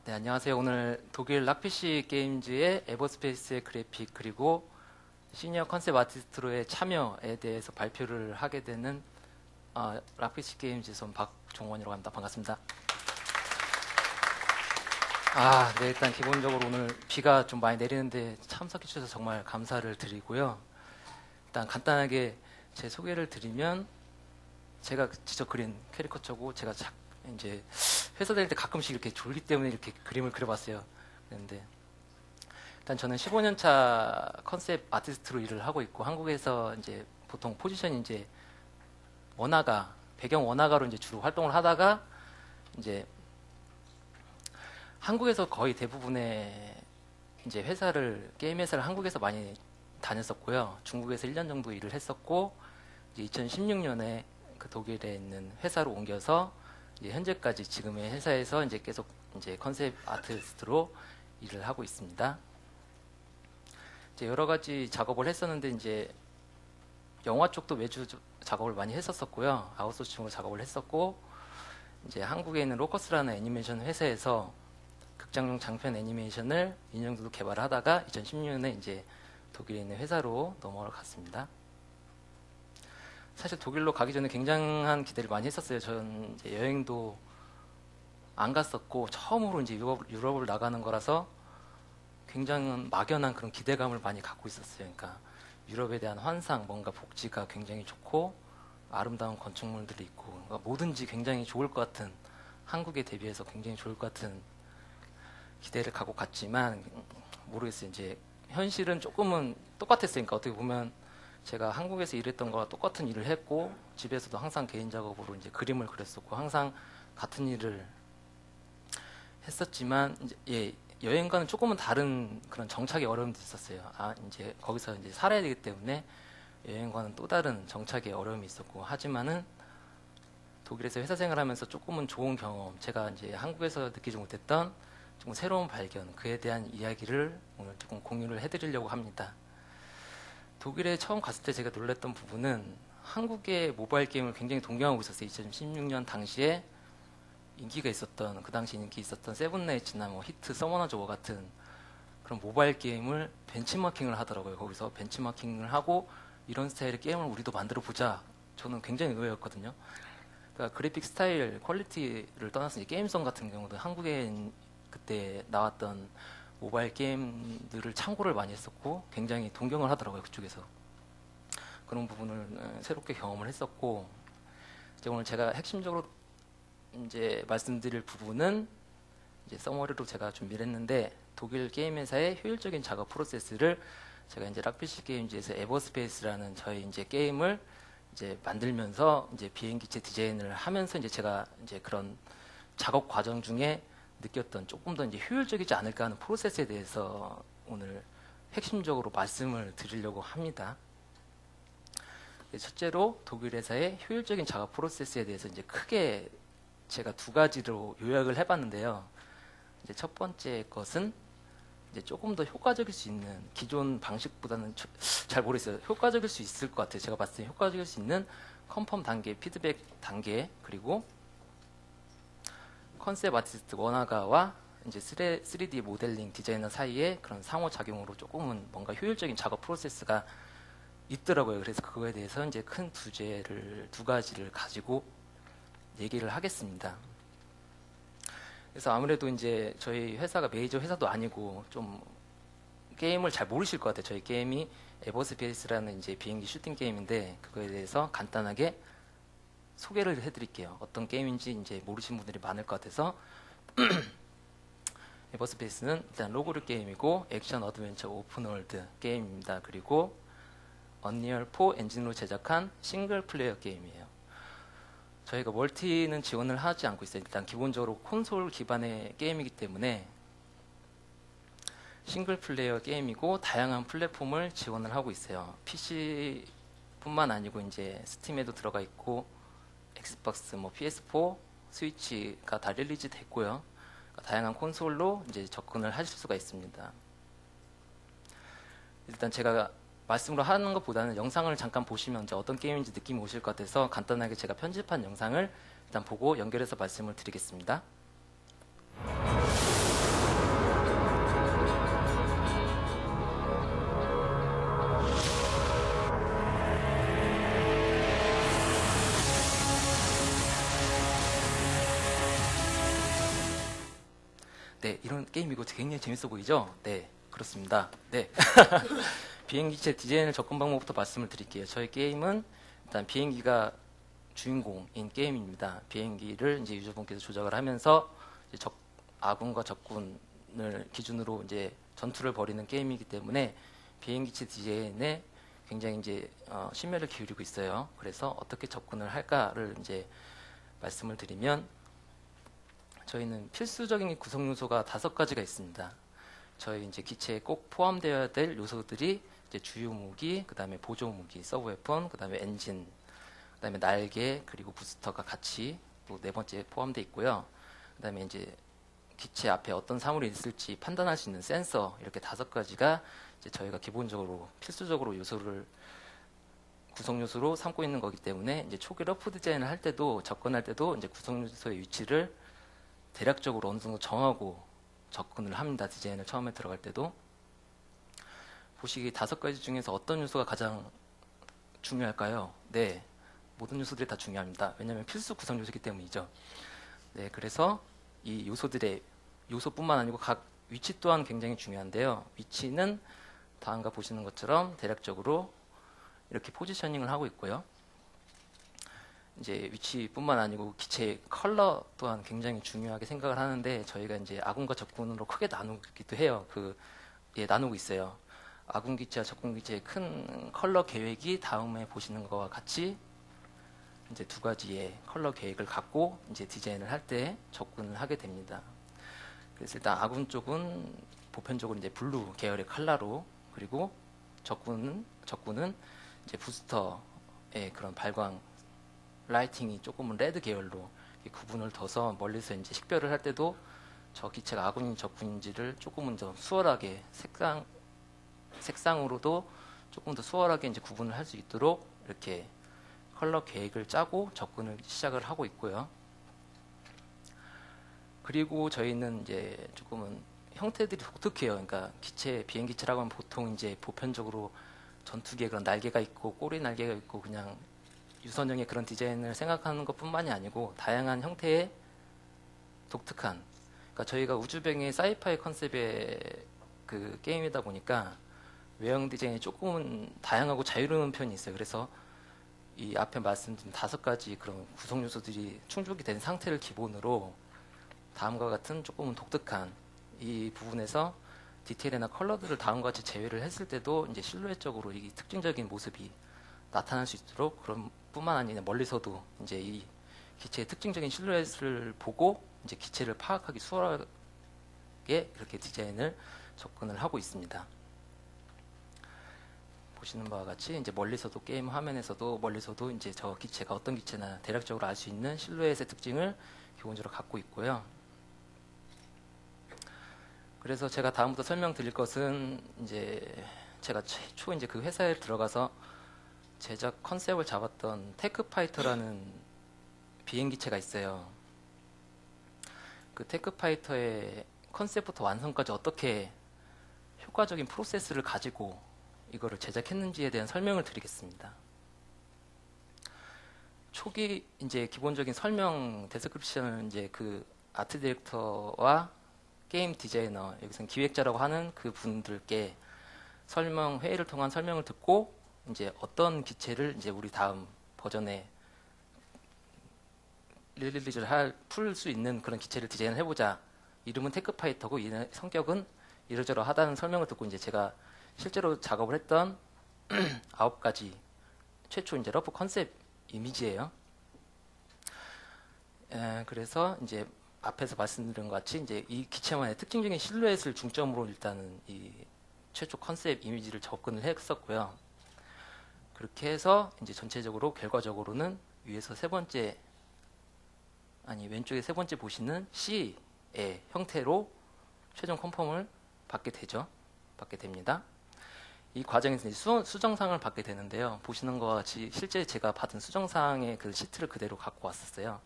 네, 안녕하세요. 오늘 독일 락피시 게임즈의 에버스페이스의 그래픽 그리고 시니어 컨셉 아티스트로의 참여에 대해서 발표를 하게 되는 락피시 게임즈 손 박종원이라고 합니다. 반갑습니다. 네, 일단 기본적으로 오늘 비가 좀 많이 내리는데 참석해 주셔서 정말 감사를 드리고요. 일단 간단하게 제 소개를 드리면 제가 직접 그린 캐리커처고 제가 이제 회사 다닐 때 가끔씩 이렇게 졸기 때문에 이렇게 그림을 그려봤어요. 그런데 일단 저는 15년 차 컨셉 아티스트로 일을 하고 있고 한국에서 이제 보통 포지션이 이제 원화가 배경 원화가로 이제 주로 활동을 하다가 이제 한국에서 거의 대부분의 이제 게임 회사를 한국에서 많이 다녔었고요. 중국에서 1년 정도 일을 했었고 이제 2016년에 그 독일에 있는 회사로 옮겨서 현재까지 지금의 회사에서 이제 계속 이제 컨셉 아티스트로 일을 하고 있습니다. 이제 여러 가지 작업을 했었는데 이제 영화 쪽도 외주 작업을 많이 했었고요. 아웃소싱으로 작업을 했었고 이제 한국에 있는 로커스라는 애니메이션 회사에서 극장용 장편 애니메이션을 인형 정도 개발하다가 2016년에 이제 독일에 있는 회사로 넘어갔습니다. 사실 독일로 가기 전에 굉장한 기대를 많이 했었어요. 전 이제 여행도 안 갔었고 처음으로 이제 유럽을 나가는 거라서 굉장히 막연한 그런 기대감을 많이 갖고 있었어요. 그러니까 유럽에 대한 환상, 뭔가 복지가 굉장히 좋고 아름다운 건축물들이 있고 그러니까 뭐든지 굉장히 좋을 것 같은 한국에 대비해서 굉장히 좋을 것 같은 기대를 갖고 갔지만 모르겠어요. 이제 현실은 조금은 똑같았으니까 그러니까 어떻게 보면 제가 한국에서 일했던 거와 똑같은 일을 했고 집에서도 항상 개인 작업으로 이제 그림을 그렸었고 항상 같은 일을 했었지만 이제 여행과는 조금은 다른 그런 정착의 어려움도 있었어요. 이제 거기서 이제 살아야 되기 때문에 여행과는 또 다른 정착의 어려움이 있었고 하지만은 독일에서 회사 생활하면서 조금은 좋은 경험, 제가 이제 한국에서 느끼지 못했던 조금 새로운 발견, 그에 대한 이야기를 오늘 조금 공유를 해드리려고 합니다. 독일에 처음 갔을 때 제가 놀랐던 부분은 한국의 모바일 게임을 굉장히 동경하고 있었어요. 2016년 당시에 인기가 있었던 그 당시 인기 있었던 세븐나이츠나 뭐 히트, 서머너즈 워 같은 그런 모바일 게임을 벤치마킹을 하더라고요. 거기서 벤치마킹을 하고 이런 스타일의 게임을 우리도 만들어 보자. 저는 굉장히 의외였거든요. 그러니까 그래픽 스타일, 퀄리티를 떠나서 게임성 같은 경우도 한국에 그때 나왔던 모바일 게임들을 참고를 많이 했었고 굉장히 동경을 하더라고요. 그쪽에서 그런 부분을 새롭게 경험을 했었고 이제 오늘 제가 핵심적으로 이제 말씀드릴 부분은 이제 서머리로 제가 준비를 했는데 독일 게임 회사의 효율적인 작업 프로세스를 제가 이제 락피시 게임즈에서 에버스페이스라는 저희 이제 게임을 이제 만들면서 이제 비행기체 디자인을 하면서 이제 제가 이제 그런 작업 과정 중에 느꼈던 조금 더 이제 효율적이지 않을까 하는 프로세스에 대해서 오늘 핵심적으로 말씀을 드리려고 합니다. 첫째로 독일 회사의 효율적인 작업 프로세스에 대해서 이제 크게 제가 두 가지로 요약을 해봤는데요. 이제 첫 번째 것은 이제 조금 더 효과적일 수 있는 기존 방식보다는 잘 모르겠어요. 효과적일 수 있을 것 같아요. 제가 봤을 때 효과적일 수 있는 컨펌 단계, 피드백 단계, 그리고 컨셉 아티스트 원화가와 이제 3D 모델링 디자이너 사이에 그런 상호작용으로 조금은 뭔가 효율적인 작업 프로세스가 있더라고요. 그래서 그거에 대해서 이제 큰 두 가지를 가지고 얘기를 하겠습니다. 그래서 아무래도 이제 저희 회사가 메이저 회사도 아니고 좀 게임을 잘 모르실 것 같아요. 저희 게임이 에버스페이스라는 이제 비행기 슈팅 게임인데 그거에 대해서 간단하게 소개를 해드릴게요. 어떤 게임인지 이제 모르신 분들이 많을 것 같아서 에버스페이스는 일단 로그룹 게임이고 액션 어드벤처 오픈월드 게임입니다. 그리고 언리얼 4 엔진으로 제작한 싱글 플레이어 게임이에요. 저희가 멀티는 지원을 하지 않고 있어요. 일단 기본적으로 콘솔 기반의 게임이기 때문에 싱글 플레이어 게임이고 다양한 플랫폼을 지원을 하고 있어요. PC뿐만 아니고 이제 스팀에도 들어가 있고 엑스박스, 뭐 PS4, 스위치가 다 릴리즈 됐고요. 그러니까 다양한 콘솔로 이제 접근을 하실 수가 있습니다. 일단 제가 말씀으로 하는 것보다는 영상을 잠깐 보시면 이제 어떤 게임인지 느낌이 오실 것 같아서 간단하게 제가 편집한 영상을 일단 보고 연결해서 말씀을 드리겠습니다. 네, 이런 게임이고 굉장히 재밌어 보이죠? 네, 그렇습니다. 네. 비행기체 디자인을 접근 방법부터 말씀을 드릴게요. 저희 게임은 일단 비행기가 주인공인 게임입니다. 비행기를 이제 유저분께서 조작을 하면서 이제 아군과 적군을 기준으로 이제 전투를 벌이는 게임이기 때문에 비행기체 디자인에 굉장히 이제 심혈을 기울이고 있어요. 그래서 어떻게 접근을 할까를 이제 말씀을 드리면 저희는 필수적인 구성 요소가 5가지가 있습니다. 저희 이제 기체에 꼭 포함되어야 될 요소들이 이제 주요 무기, 그 다음에 보조 무기, 서브 웨폰, 그 다음에 엔진, 그 다음에 날개, 그리고 부스터가 같이 또 4번째 포함되어 있고요. 그 다음에 이제 기체 앞에 어떤 사물이 있을지 판단할 수 있는 센서, 이렇게 5가지가 이제 저희가 기본적으로 필수적으로 구성 요소로 삼고 있는 거기 때문에 이제 초기 러프 디자인을 할 때도 접근할 때도 이제 구성 요소의 위치를 대략적으로 어느 정도 정하고 접근을 합니다. 디자인을 처음에 들어갈 때도. 보시기 5가지 중에서 어떤 요소가 가장 중요할까요? 네, 모든 요소들이 다 중요합니다. 왜냐하면 필수 구성 요소이기 때문이죠. 네, 그래서 이 요소뿐만 아니고 각 위치 또한 굉장히 중요한데요. 위치는 다음과 보시는 것처럼 대략적으로 이렇게 포지셔닝을 하고 있고요. 이제 위치뿐만 아니고 기체의 컬러 또한 굉장히 중요하게 생각을 하는데 저희가 이제 아군과 적군으로 크게 나누기도 해요. 나누고 있어요. 아군 기체와 적군 기체의 큰 컬러 계획이 다음에 보시는 것과 같이 이제 2가지의 컬러 계획을 갖고 이제 디자인을 할 때 접근을 하게 됩니다. 그래서 일단 아군 쪽은 보편적으로 이제 블루 계열의 컬러로, 그리고 적군은 이제 부스터의 그런 발광 라이팅이 조금은 레드 계열로 구분을 둬서 멀리서 이제 식별을 할 때도 저 기체가 아군인지 적군인지를 조금은 더 수월하게 색상으로도 조금 더 수월하게 이제 구분을 할 수 있도록 이렇게 컬러 계획을 짜고 접근을 시작을 하고 있고요. 그리고 저희는 이제 조금은 형태들이 독특해요. 그러니까 비행기체라고 하면 보통 이제 보편적으로 전투기에 그런 날개가 있고 꼬리 날개가 있고 그냥 유선형의 그런 디자인을 생각하는 것뿐만이 아니고 다양한 형태의 독특한, 그러니까 저희가 우주병의 사이파이 컨셉의 그 게임이다 보니까 외형 디자인이 조금은 다양하고 자유로운 편이 있어요. 그래서 이 앞에 말씀드린 5가지 그런 구성 요소들이 충족이 된 상태를 기본으로 다음과 같은 조금은 독특한 이 부분에서 디테일이나 컬러들을 다음과 같이 제외를 했을 때도 이제 실루엣적으로 이 특징적인 모습이 나타날 수 있도록, 그런 뿐만 아니라 멀리서도 이제 이 기체의 특징적인 실루엣을 보고 이제 기체를 파악하기 수월하게 이렇게 디자인을 접근을 하고 있습니다. 보시는 바와 같이 이제 멀리서도 게임 화면에서도 멀리서도 이제 저 기체가 어떤 기체나 대략적으로 알 수 있는 실루엣의 특징을 기본적으로 갖고 있고요. 그래서 제가 다음부터 설명드릴 것은 이제 제가 최초 이제 그 회사에 들어가서 제작 컨셉을 잡았던 테크파이터라는 비행기체가 있어요. 그 테크파이터의 컨셉부터 완성까지 어떻게 효과적인 프로세스를 가지고 이거를 제작했는지에 대한 설명을 드리겠습니다. 초기 이제 기본적인 설명 데스크립션을 이제 그 아트 디렉터와 게임 디자이너, 여기서는 기획자라고 하는 그 분들께 회의를 통한 설명을 듣고 이제 어떤 기체를 이제 우리 다음 버전에 릴리즈를 풀 수 있는 그런 기체를 디자인을 해보자. 이름은 테크파이터고 성격은 이러저러하다는 설명을 듣고 이제 제가 실제로 작업을 했던 9가지 최초 이제 러프 컨셉 이미지예요. 그래서 이제 앞에서 말씀드린 것 같이 이제 이 기체만의 특징적인 실루엣을 중점으로 일단은 이 최초 컨셉 이미지를 접근을 했었고요. 그렇게 해서 이제 전체적으로 결과적으로는 위에서 왼쪽에 3번째 보시는 C의 형태로 최종 컨펌을 받게 됩니다. 이 과정에서 이제 수정상을 받게 되는데요. 보시는 것과 같이 실제 제가 받은 수정상의 그 시트를 그대로 갖고 왔었어요.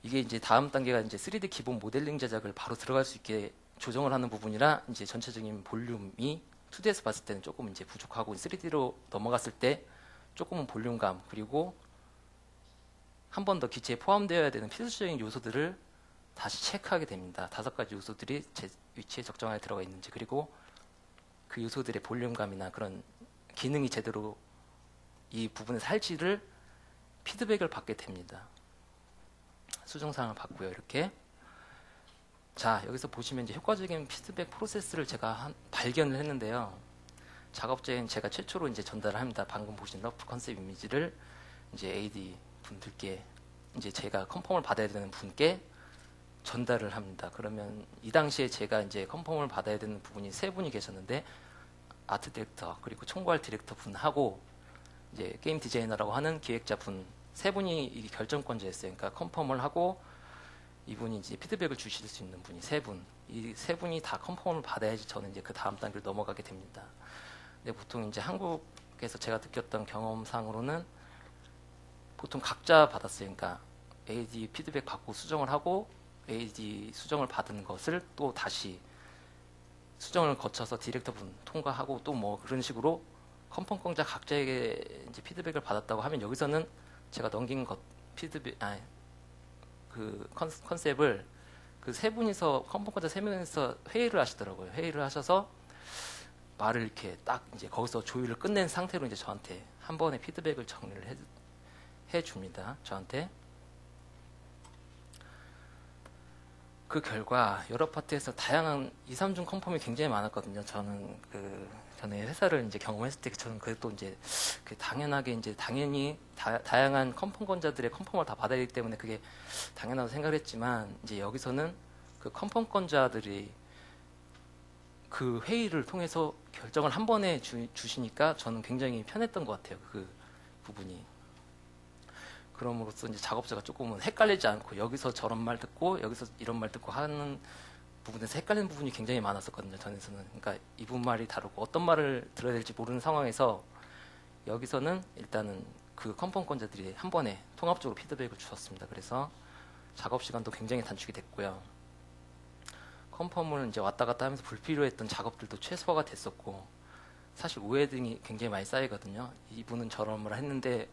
이게 이제 다음 단계가 이제 3D 기본 모델링 제작을 바로 들어갈 수 있게 조정을 하는 부분이라 이제 전체적인 볼륨이 2D에서 봤을 때는 조금 이제 부족하고 3D로 넘어갔을 때 조금은 볼륨감, 그리고 한 번 더 기체에 포함되어야 되는 필수적인 요소들을 다시 체크하게 됩니다. 5가지 요소들이 제 위치에 적정하게 들어가 있는지, 그리고 그 요소들의 볼륨감이나 그런 기능이 제대로 이 부분에서 할지를 피드백을 받게 됩니다. 수정사항을 받고요. 이렇게. 자, 여기서 보시면 이제 효과적인 피드백 프로세스를 제가 발견을 했는데요. 작업자인 제가 최초로 이제 전달을 합니다. 방금 보신 러프 컨셉 이미지를 이제 AD 분들께, 이제 제가 컨펌을 받아야 되는 분께 전달을 합니다. 그러면 이 당시에 제가 이제 컨펌을 받아야 되는 부분이 3분이 계셨는데, 아트 디렉터 그리고 총괄 디렉터 분하고 이제 게임 디자이너라고 하는 기획자 분 3분이 이 결정권자였어요. 그러니까 컨펌을 하고 이분이 이제 피드백을 주실 수 있는 분이 3분. 이 3분이 다 컨펌을 받아야지 저는 이제 그 다음 단계로 넘어가게 됩니다. 근데 보통 이제 한국에서 제가 느꼈던 경험상으로는 보통 각자 받았어요. 그러니까 AD 피드백 받고 수정을 하고 AD 수정을 받은 것을 또 다시 수정을 거쳐서 디렉터 분 통과하고 또 뭐 그런 식으로 컨펌권자 각자에게 이제 피드백을 받았다고 하면, 여기서는 제가 넘긴 것 피드백 그 컨셉을 그 3분이서 컨펌권자 3명이서 회의를 하시더라고요. 회의를 하셔서 말을 이렇게 딱 이제 거기서 조율을 끝낸 상태로 이제 저한테 한 번에 피드백을 정리를 해 줍니다. 저한테. 그 결과 여러 파트에서 다양한 2, 3중 컨펌이 굉장히 많았거든요. 저는 그 전에 회사를 이제 경험했을 때 저는 그것도 이제 그 당연하게 이제 당연히 다양한 컨펌권자들의 컨펌을 다 받아야 되기 때문에 그게 당연하다고 생각을 했지만, 이제 여기서는 그 컨펌권자들이 그 회의를 통해서 결정을 한 번에 주시니까 저는 굉장히 편했던 것 같아요. 그 부분이. 그럼으로써 이제 작업자가 조금은 헷갈리지 않고, 여기서 저런 말 듣고 여기서 이런 말 듣고 하는 부분에서 헷갈리는 부분이 굉장히 많았었거든요. 전에서는. 그러니까 이분 말이 다르고 어떤 말을 들어야 될지 모르는 상황에서 여기서는 일단은 그 컨펌권자들이 한 번에 통합적으로 피드백을 주셨습니다. 그래서 작업 시간도 굉장히 단축이 됐고요. 컨펌을 이제 왔다 갔다 하면서 불필요했던 작업들도 최소화가 됐었고, 사실 오해 등이 굉장히 많이 쌓이거든요. 이분은 저런 말 했는데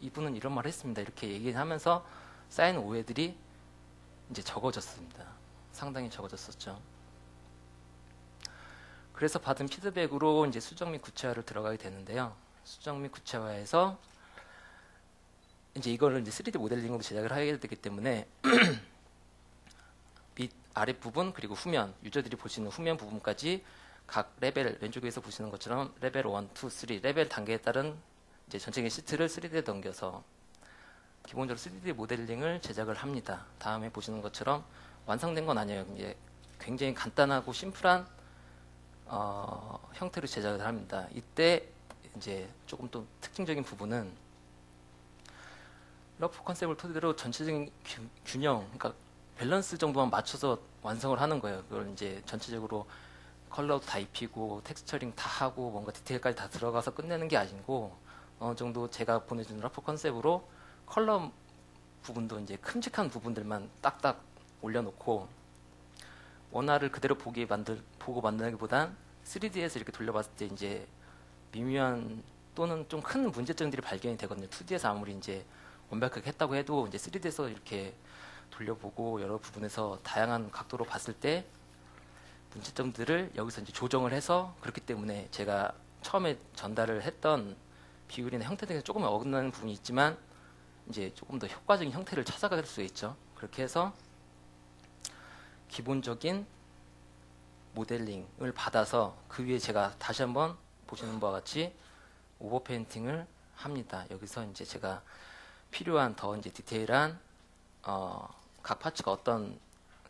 이분은 이런 말 했습니다. 이렇게 얘기하면서 쌓인 오해들이 이제 적어졌습니다. 상당히 적어졌었죠. 그래서 받은 피드백으로 이제 수정 및 구체화를 들어가게 되는데요. 수정 및 구체화에서 이제 이거를 이제 3D 모델링으로 제작을 하게 되기 때문에 밑 아랫부분 그리고 후면, 유저들이 볼 수 있는 후면 부분까지 각 레벨, 왼쪽에서 보시는 것처럼 레벨 1, 2, 3 레벨 단계에 따른 이제 전체적인 시트를 3D에 넘겨서 기본적으로 3D 모델링을 제작을 합니다. 다음에 보시는 것처럼 완성된 건 아니에요. 이제 굉장히 간단하고 심플한 형태로 제작을 합니다. 이때 이제 조금 또 특징적인 부분은 러프 컨셉을 토대로 전체적인 균형, 그러니까 밸런스 정도만 맞춰서 완성을 하는 거예요. 그걸 이제 전체적으로 컬러도 다 입히고 텍스처링 다 하고 뭔가 디테일까지 다 들어가서 끝내는 게 아니고, 어느 정도 제가 보내준 러프 컨셉으로 컬러 부분도 이제 큼직한 부분들만 딱딱 올려놓고, 원화를 그대로 보고 만들기보단 3D에서 이렇게 돌려봤을 때 이제 미묘한 또는 좀 큰 문제점들이 발견이 되거든요. 2D에서 아무리 이제 완벽하게 했다고 해도 이제 3D에서 이렇게 돌려보고 여러 부분에서 다양한 각도로 봤을 때 문제점들을 여기서 이제 조정을 해서, 그렇기 때문에 제가 처음에 전달을 했던 비율이나 형태 등에서 조금 어긋나는 부분이 있지만 이제 조금 더 효과적인 형태를 찾아갈 수 있죠. 그렇게 해서 기본적인 모델링을 받아서 그 위에 제가 다시 한번 보시는 바와 같이 오버 페인팅을 합니다. 여기서 이제 제가 필요한 더 이제 디테일한 각 파츠가 어떤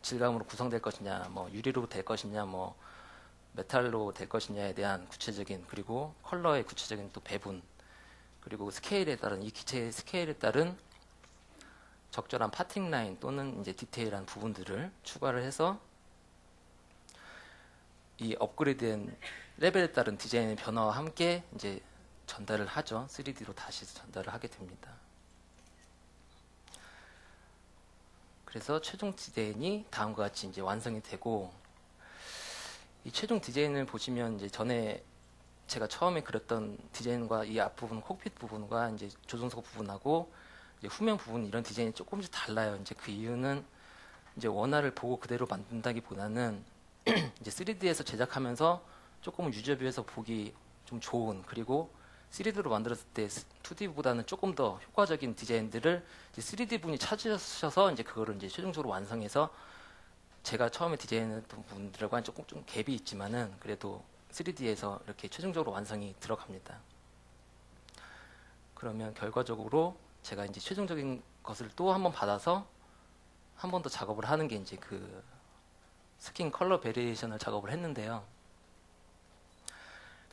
질감으로 구성될 것이냐, 뭐 유리로 될 것이냐, 뭐 메탈로 될 것이냐에 대한 구체적인, 그리고 컬러의 구체적인 또 배분, 그리고 스케일에 따른 이 기체의 스케일에 따른 적절한 파팅 라인 또는 이제 디테일한 부분들을 추가를 해서 이 업그레이드된 레벨에 따른 디자인의 변화와 함께 이제 전달을 하죠. 3D로 다시 전달을 하게 됩니다. 그래서 최종 디자인이 다음과 같이 이제 완성이 되고, 이 최종 디자인을 보시면 이제 전에 제가 처음에 그렸던 디자인과 이 앞부분 콕핏 부분과 이제 조종석 부분하고 이제 후면 부분 이런 디자인이 조금씩 달라요. 이제 그 이유는 이제 원화를 보고 그대로 만든다기보다는 이제 3D에서 제작하면서 조금 유저뷰에서 보기 좀 좋은, 그리고 3D로 만들었을 때 2D보다는 조금 더 효과적인 디자인들을 이제 3D 분이 찾으셔서 이제 그거를 이제 최종적으로 완성해서 제가 처음에 디자인했던 분들과는 조금 좀 갭이 있지만은 그래도 3D에서 이렇게 최종적으로 완성이 들어갑니다. 그러면 결과적으로 제가 이제 최종적인 것을 또 한 번 받아서 한 번 더 작업을 하는 게 이제 그 스킨 컬러 베리에이션을 작업을 했는데요.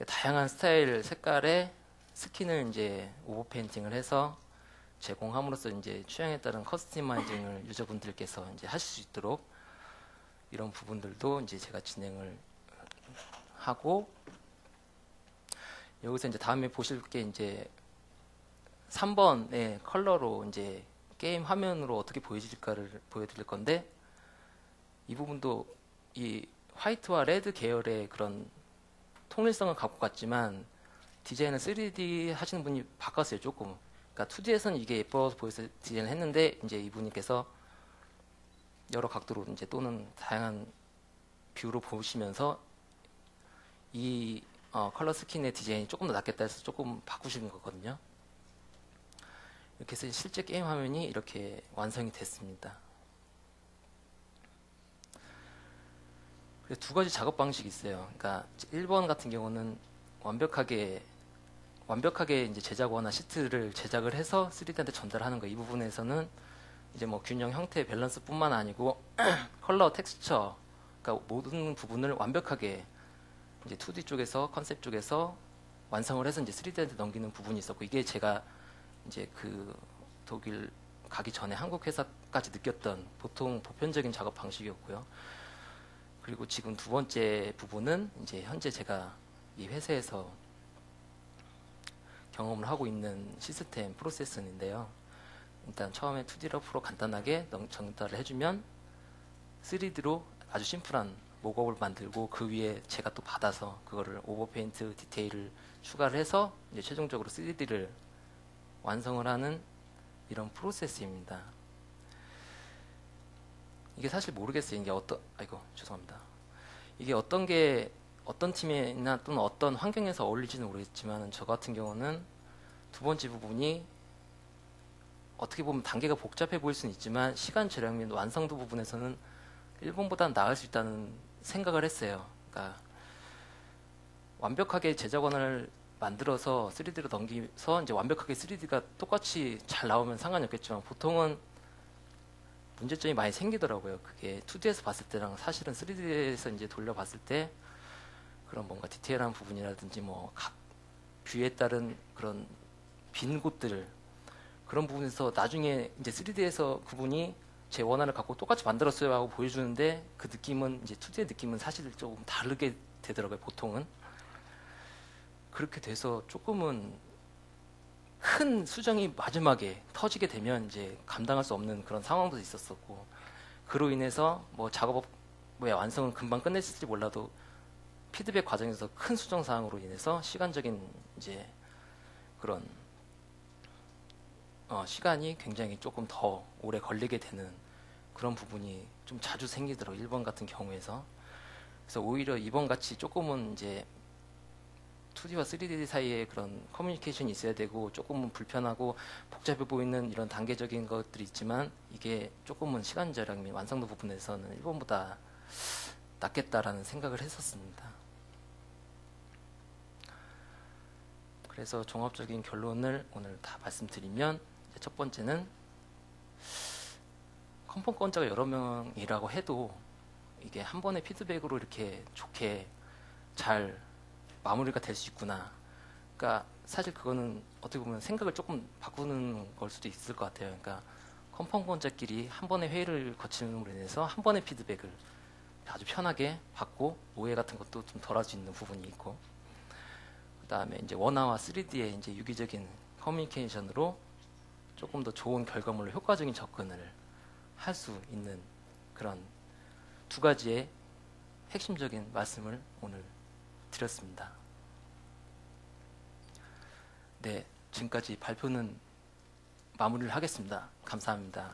다양한 스타일, 색깔의 스킨을 이제 오버 페인팅을 해서 제공함으로써 이제 취향에 따른 커스터마이징을 유저분들께서 이제 하실 수 있도록 이런 부분들도 이제 제가 진행을 하고, 여기서 이제 다음에 보실 게 이제 3번의 컬러로 이제 게임 화면으로 어떻게 보여질까를 보여드릴 건데, 이 부분도 이 화이트와 레드 계열의 그런 통일성을 갖고 갔지만 디자인을 3D 하시는 분이 바꿨어요, 조금. 그러니까 2D에서는 이게 예뻐서 보여서 디자인을 했는데 이제 이분께서 여러 각도로 이제 또는 다양한 뷰로 보시면서 이 컬러 스킨의 디자인이 조금 더 낫겠다 해서 조금 바꾸신 거거든요. 이렇게 해서 실제 게임 화면이 이렇게 완성이 됐습니다. 두 가지 작업 방식이 있어요. 그러니까 1번 같은 경우는 완벽하게 이제 제작원화 시트를 제작을 해서 3D한테 전달하는 거. 이 부분에서는 이제 뭐 균형, 형태, 밸런스뿐만 아니고 컬러, 텍스처, 그러니까 모든 부분을 완벽하게 이제 2D 쪽에서 컨셉 쪽에서 완성을 해서 이제 3D한테 넘기는 부분이 있었고, 이게 제가 이제 그 독일 가기 전에 한국 회사까지 느꼈던 보통 보편적인 작업 방식이었고요. 그리고 지금 두 번째 부분은 이제 현재 제가 이 회사에서 경험을 하고 있는 시스템 프로세스인데요. 일단 처음에 2D 러프로 간단하게 전달을 해주면 3D로 아주 심플한 목업을 만들고 그 위에 제가 또 받아서 그거를 오버페인트 디테일을 추가를 해서 이제 최종적으로 3D를 완성을 하는 이런 프로세스입니다. 이게 사실 모르겠어요. 이게 죄송합니다. 이게 어떤 팀이나 또는 어떤 환경에서 어울릴지는 모르겠지만, 저 같은 경우는 두 번째 부분이 어떻게 보면 단계가 복잡해 보일 수는 있지만 시간 절약 및 완성도 부분에서는 일본보다는 나을 수 있다는 생각을 했어요. 그러니까 완벽하게 제작원을 만들어서 3D로 넘기서 이제 완벽하게 3D가 똑같이 잘 나오면 상관이 없겠지만, 보통은 문제점이 많이 생기더라고요. 그게 2D에서 봤을 때랑 사실은 3D에서 이제 돌려봤을 때 그런 뭔가 디테일한 부분이라든지 뭐 각 뷰에 따른 그런 빈 곳들, 그런 부분에서 나중에 이제 3D에서 그분이 제 원화를 갖고 똑같이 만들었어요 하고 보여주는데, 그 느낌은 이제 2D의 느낌은 사실 조금 다르게 되더라고요. 보통은 그렇게 돼서 조금은 큰 수정이 마지막에 터지게 되면 이제 감당할 수 없는 그런 상황도 있었었고, 그로 인해서 뭐 작업의 완성은 금방 끝냈을지 몰라도 피드백 과정에서 큰 수정 사항으로 인해서 시간적인 이제 그런 시간이 굉장히 조금 더 오래 걸리게 되는 그런 부분이 좀 자주 생기더라고요. 1번 같은 경우에서. 그래서 오히려 2번 같이 조금은 이제 2D와 3D 사이에 그런 커뮤니케이션이 있어야 되고 조금은 불편하고 복잡해 보이는 이런 단계적인 것들이 있지만, 이게 조금은 시간 절약 및 완성도 부분에서는 일본보다 낫겠다라는 생각을 했었습니다. 그래서 종합적인 결론을 오늘 다 말씀드리면, 첫 번째는 컨펌권자가 여러 명이라고 해도 이게 한 번의 피드백으로 이렇게 좋게 잘 마무리가 될 수 있구나. 그러니까 사실 그거는 어떻게 보면 생각을 조금 바꾸는 걸 수도 있을 것 같아요. 그러니까 컨펌권자끼리 한 번의 회의를 거침으로 인해서 한 번의 피드백을 아주 편하게 받고 오해 같은 것도 좀 덜할 수 있는 부분이 있고, 그 다음에 이제 원화와 3D의 이제 유기적인 커뮤니케이션으로 조금 더 좋은 결과물로 효과적인 접근을 할 수 있는 그런 두 가지의 핵심적인 말씀을 오늘 드렸습니다. 네, 지금까지 발표는 마무리를 하겠습니다. 감사합니다.